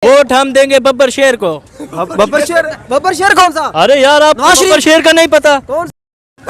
Vote हम देंगे बब्बर शेर को। बब्बर शेर कौन सा? अरे यार आप बब्बर शेर का नहीं पता? कौन?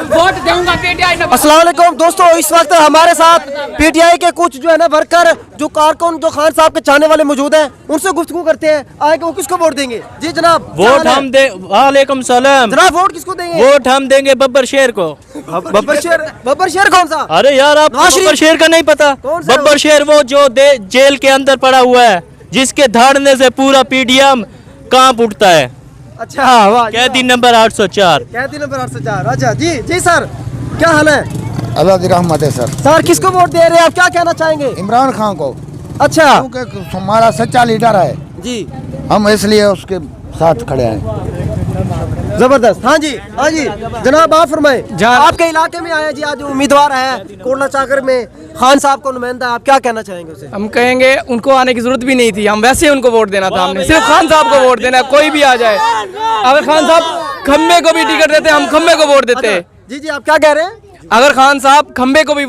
वोट दूंगा पीटीआई। अस्सलाम वालेकुम दोस्तों, इस वक्त हमारे साथ पीटीआई के कुछ जो है ना वर्कर, जो कारकुन, जो खान साहब के चाहने वाले मौजूद हैं, उनसे गुफ्तगू करते हैं। आए कि वो किसको वोट देंगे? जी जनाब, वोट हम दे। वालेकुम सलाम जनाब, वोट किसको देंगे? वोट हम देंगे बब्बर शेर को। बब्बर शेर कौन सा? अरे यार आप बब्बर शेर का नहीं पता? कौन सा? बब्बर शेर वो जो जेल के अंदर पड़ा हुआ है, जिसके धाड़ने से पूरा पीडीएम कांप उठता है। अच्छा, वाह। कैदी नंबर 804। कैदी नंबर 804। अच्छा जी जी सर, क्या हाल है? अल्लाह की रहमत है सर। सर किसको वोट दे रहे हैं आप, क्या कहना चाहेंगे? इमरान खान को, अच्छा क्योंकि हमारा सच्चा लीडर है जी, हम इसलिए उसके साथ खड़े हैं। जबरदस्त। हाँ जी, हाँ जी जनाब, आप फरमाए। आपके इलाके में आया जी, आज उम्मीदवार है कोटला चाकर में, खान साहब को नुमाइंदा, आप क्या कहना चाहेंगे उसे? हम कहेंगे उनको आने की जरूरत भी नहीं थी, हम वैसे ही उनको वोट देना था। हमने सिर्फ खान साहब को वोट देना है, कोई भी आ जाए। अगर खान साहब खम्बे को भी टिकट देते हम खम्बे को वोट देते। जी जी, आप क्या कह रहे हैं? अगर खान साहब खम्बे को भी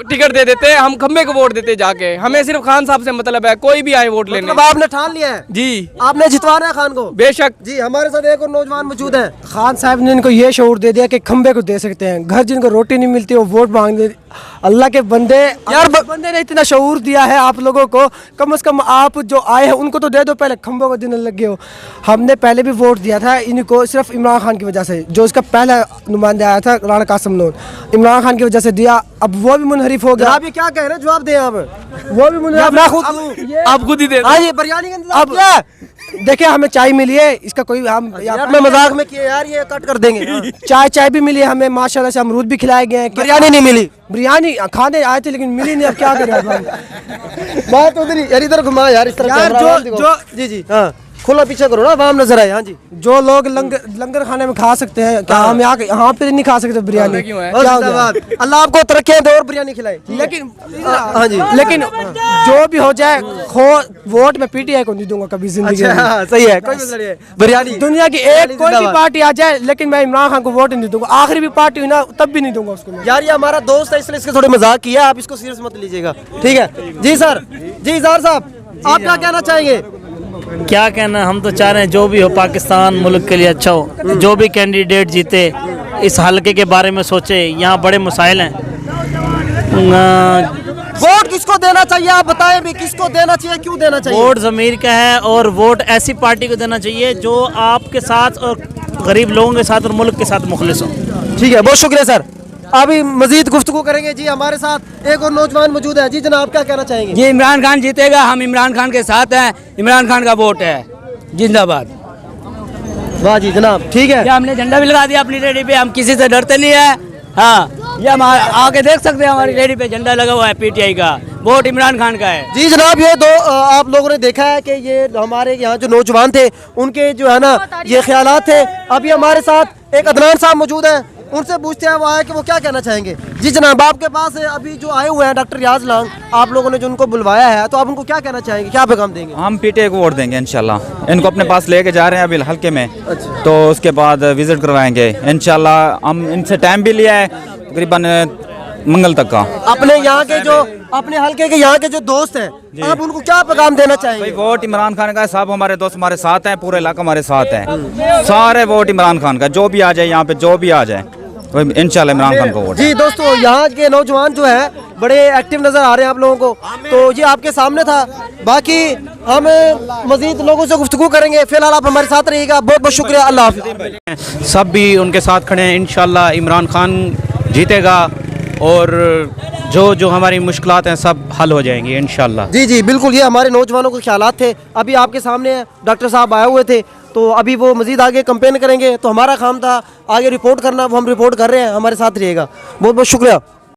टिकट दे देते, हम खम्बे को वोट देते जाके। हमें सिर्फ खान साहब से मतलब है, कोई भी आए वोट लेने। मतलब आपने ठान लिया है जी, आपने जितवाना है खान को? बेशक जी। हमारे साथ एक और नौजवान मौजूद है। खान साहब ने इनको ये शऊर दे दिया कि खंबे को दे सकते हैं, घर जिनको रोटी नहीं मिलती वो वोट मांगते। अल्लाह के बंदे, यार बंदे ने इतना शऊर दिया है आप लोगों को, कम से कम आप जो आए हैं उनको तो दे दो, पहले खंबों को देने लगे हो। हमने पहले भी वोट दिया था इनको सिर्फ इमरान खान की वजह से, जो इसका पहला नुमाइंदा आया था राणा कासिम नून, इमरान खान की वजह से दिया। अब वो भी मुनहरिफ हो गया। आप ये क्या कह रहे हैं, जवाब दें आप। वो भी मुनहरिफ, आप खुद ही दे। हाँ जी, बिरयानी का इंतजाम अब किया है? देखिए हमें चाय मिली है, इसका कोई हम यार मैं मजाक में किया यार, ये कट कर देंगे। चाय भी मिली है हमें, माशाल्लाह से अमरूद भी खिलाए गए हैं। बिरयानी नहीं मिली? बिरयानी खाने आए थे लेकिन मिली नहीं, अब क्या करें अब हम। बात उधर ही यार, इधर घुमा यार, इस तरह यार कैमरा जो दिखाओ। जी जी, हाँ खुला पीछे करो ना, आवाम नजर आए। हाँ जी, जो लोग लंगर खाने में खा सकते हैं, क्या हम यहाँ पे नहीं खा सकते बिरयानी? क्यों है? क्या हो गया? अल्लाह आपको तरक्कियां दे और बिरयानी खिलाए। लेकिन हाँ जी, लेकिन जो भी हो जाए, वोट में पीटीआई को नहीं दूंगा कभी जिंदगी में। अच्छा सही है, कोई मसला नहीं है। बिरयानी दुनिया की एक कोई भी पार्टी आ जाए, लेकिन मैं इमरान खान को वोट नहीं दूंगा। आखिरी भी पार्टी हुई ना, तब भी नहीं दूंगा उसको मैं। यार, ये हमारा दोस्त है इसलिए इसके थोड़े मजाक किया, आप इसको सीरियस मत लीजिएगा, ठीक है? जी सर, जी इज़हार साहब, आप क्या कहना चाहेंगे? क्या कहना, हम तो चाह रहे हैं जो भी हो पाकिस्तान मुल्क के लिए अच्छा हो, जो भी कैंडिडेट जीते इस हलके के बारे में सोचे। यहाँ बड़े मसाइल हैं। वोट किसको देना चाहिए आप बताएं भी, किसको देना चाहिए, क्यों देना चाहिए? वोट ज़मीर का है और वोट ऐसी पार्टी को देना चाहिए जो आपके साथ और गरीब लोगों के साथ और मुल्क के साथ मुखलिस हो। ठीक है, बहुत शुक्रिया सर। अभी मजीद गुफ्तगू करेंगे जी, हमारे साथ एक और नौजवान मौजूद है। जी जनाब, क्या कहना चाहेंगे? जी इमरान खान जीतेगा, हम इमरान खान के साथ हैं, इमरान खान का वोट है, जिंदाबाद। वाह जी जनाब, ठीक है। ये हमने झंडा भी लगा दिया अपनी रेडी पे, हम किसी से डरते नहीं है। हाँ, ये हम आके देख सकते हैं, हमारी रेडी पे झंडा लगा हुआ है पीटीआई का, वोट इमरान खान का है। जी जनाब, ये दो आप लोगों ने देखा है कि ये हमारे यहाँ जो नौजवान थे, उनके जो है ना ये ख्यालात थे। अभी हमारे साथ एक अदनान साहब मौजूद हैं, उनसे पूछते हैं वो आए कि वो क्या कहना चाहेंगे। जी जनाब, आपके पास अभी जो आए हुए हैं डॉक्टर रियाज लांग, आप लोगों ने जो उनको बुलवाया है, तो आप उनको क्या कहना चाहेंगे, क्या पैगाम देंगे? हम पीटीआई को वोट देंगे इंशाल्लाह। इनको अपने पास लेके जा रहे हैं अभी हल्के में। अच्छा। तो उसके बाद विजिट करवाएंगे इंशाल्लाह। हम इनसे टाइम भी लिया है तकरीबन मंगल तक का। अपने यहाँ के जो अपने हल्के के यहाँ के जो दोस्त हैं, आप उनको क्या पैगाम देना भाई चाहेंगे? वोट इमरान खान का है, सब हमारे दोस्त हमारे साथ हैं, पूरे इलाका हमारे साथ है, सारे वोट इमरान खान का। जो भी आ जाए यहाँ पे, जो भी आ जाए, इंशाल्लाह इमरान खान को वोट। जी दोस्तों, यहाँ के नौजवान जो है बड़े एक्टिव नजर आ रहे हैं आप लोगों को, तो ये आपके सामने था। बाकी हम मजीद लोगों से गुफ्तगू करेंगे, फिलहाल आप हमारे साथ रहिएगा। बहुत बहुत शुक्रिया, अल्लाह हाफिज़। सब भी उनके साथ खड़े हैं, इंशाल्लाह इमरान खान जीतेगा और जो हमारी मुश्किलात हैं सब हल हो जाएंगी इंशाल्लाह। जी जी बिल्कुल, ये हमारे नौजवानों के ख्यालात थे। अभी आपके सामने डॉक्टर साहब आए हुए थे, तो अभी वो मजीद आगे कंपेन करेंगे, तो हमारा काम था आगे रिपोर्ट करना, वो हम रिपोर्ट कर रहे हैं, हमारे साथ रहिएगा। बहुत बहुत शुक्रिया।